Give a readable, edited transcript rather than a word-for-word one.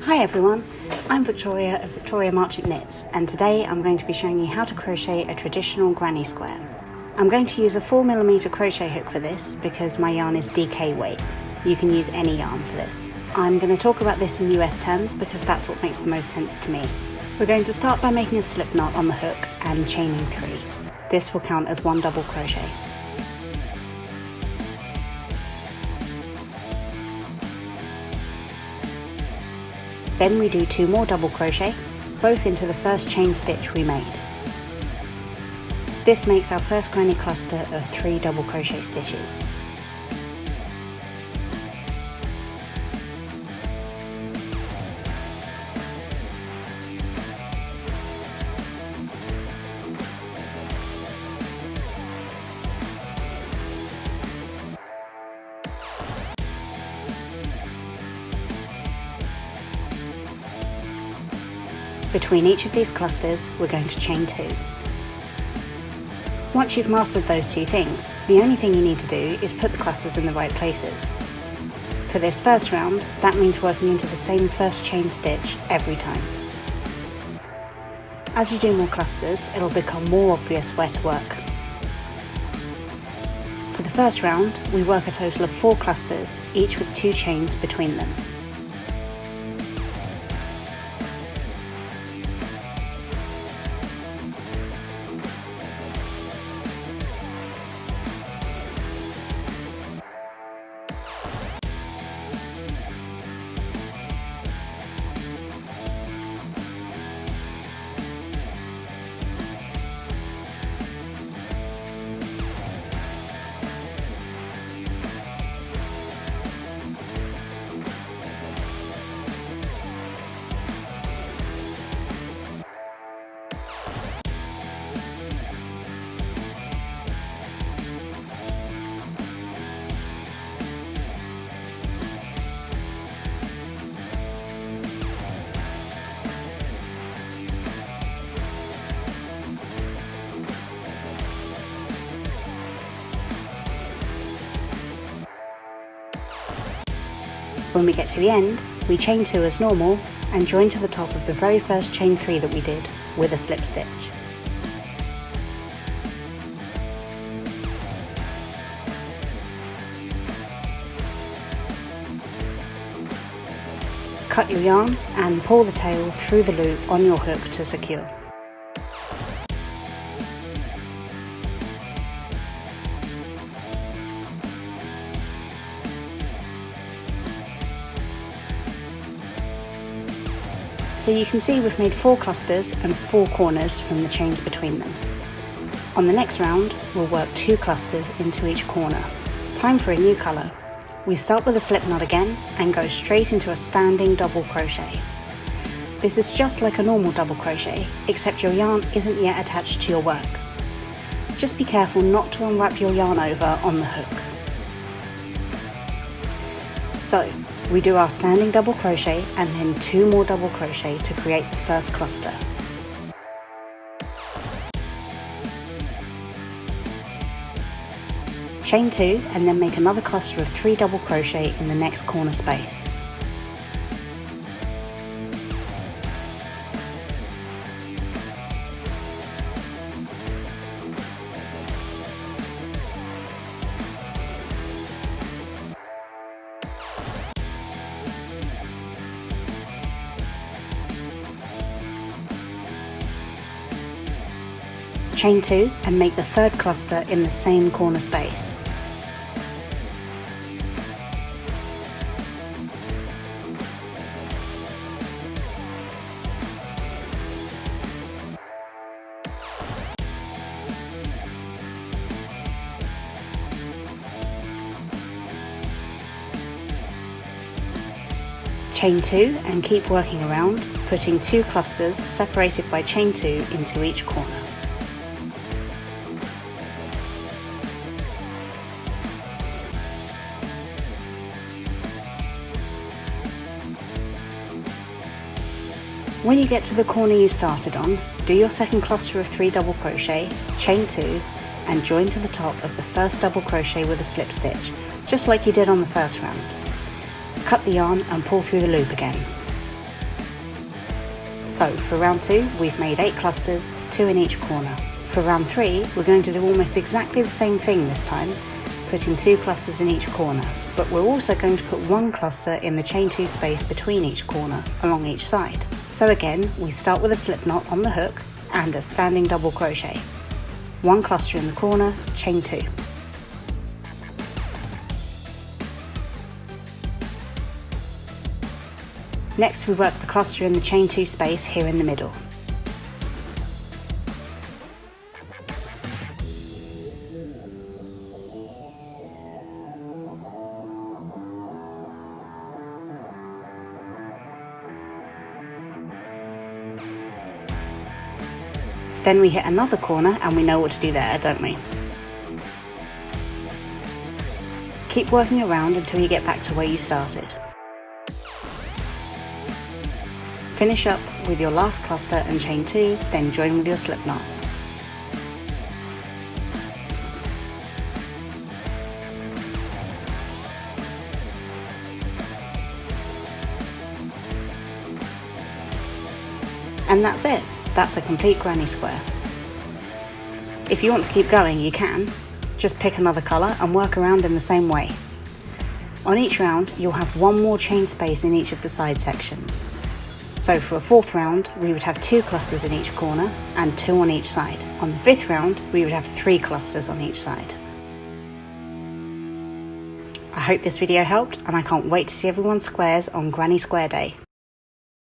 Hi everyone, I'm Victoria of Victoria Marching Knits, and today I'm going to be showing you how to crochet a traditional granny square. I'm going to use a 4mm crochet hook for this because my yarn is DK weight. You can use any yarn for this. I'm going to talk about this in US terms because that's what makes the most sense to me. We're going to start by making a slip knot on the hook and chaining 3. This will count as 1 double crochet. Then we do 2 more double crochet, both into the first chain stitch we made. This makes our first granny cluster of 3 double crochet stitches. Between each of these clusters, we're going to chain 2. Once you've mastered those 2 things, the only thing you need to do is put the clusters in the right places. For this first round, that means working into the same first chain stitch every time. As you do more clusters, it'll become more obvious where to work. For the first round, we work a total of 4 clusters, each with 2 chains between them. When we get to the end, we chain 2 as normal and join to the top of the very first chain 3 that we did with a slip stitch. Cut your yarn and pull the tail through the loop on your hook to secure. So you can see we've made 4 clusters and 4 corners from the chains between them. On the next round, we'll work 2 clusters into each corner. Time for a new colour. We start with a slip knot again and go straight into a standing double crochet. This is just like a normal double crochet, except your yarn isn't yet attached to your work. Just be careful not to unwrap your yarn over on the hook. So, we do our standing double crochet and then 2 more double crochet to create the first cluster. Chain 2 and then make another cluster of 3 double crochet in the next corner space. Chain 2 and make the third cluster in the same corner space. Chain 2 and keep working around, putting 2 clusters separated by chain 2 into each corner. When you get to the corner you started on, do your second cluster of 3 double crochet, chain 2 and join to the top of the first double crochet with a slip stitch, just like you did on the first round. Cut the yarn and pull through the loop again. So for round 2, we've made 8 clusters, 2 in each corner. For round 3, we're going to do almost exactly the same thing this time, putting 2 clusters in each corner, but we're also going to put 1 cluster in the chain 2 space between each corner along each side. So again, we start with a slip knot on the hook and a standing double crochet. 1 cluster in the corner, chain 2. Next we work the cluster in the chain 2 space here in the middle. Then we hit another corner and we know what to do there, don't we? Keep working around until you get back to where you started. Finish up with your last cluster and chain 2, then join with your slip knot. And that's it. That's a complete granny square. If you want to keep going, you can. Just pick another colour and work around in the same way. On each round, you'll have 1 more chain space in each of the side sections. So for a 4th round, we would have 2 clusters in each corner and 2 on each side. On the 5th round, we would have 3 clusters on each side. I hope this video helped, and I can't wait to see everyone's squares on Granny Square Day.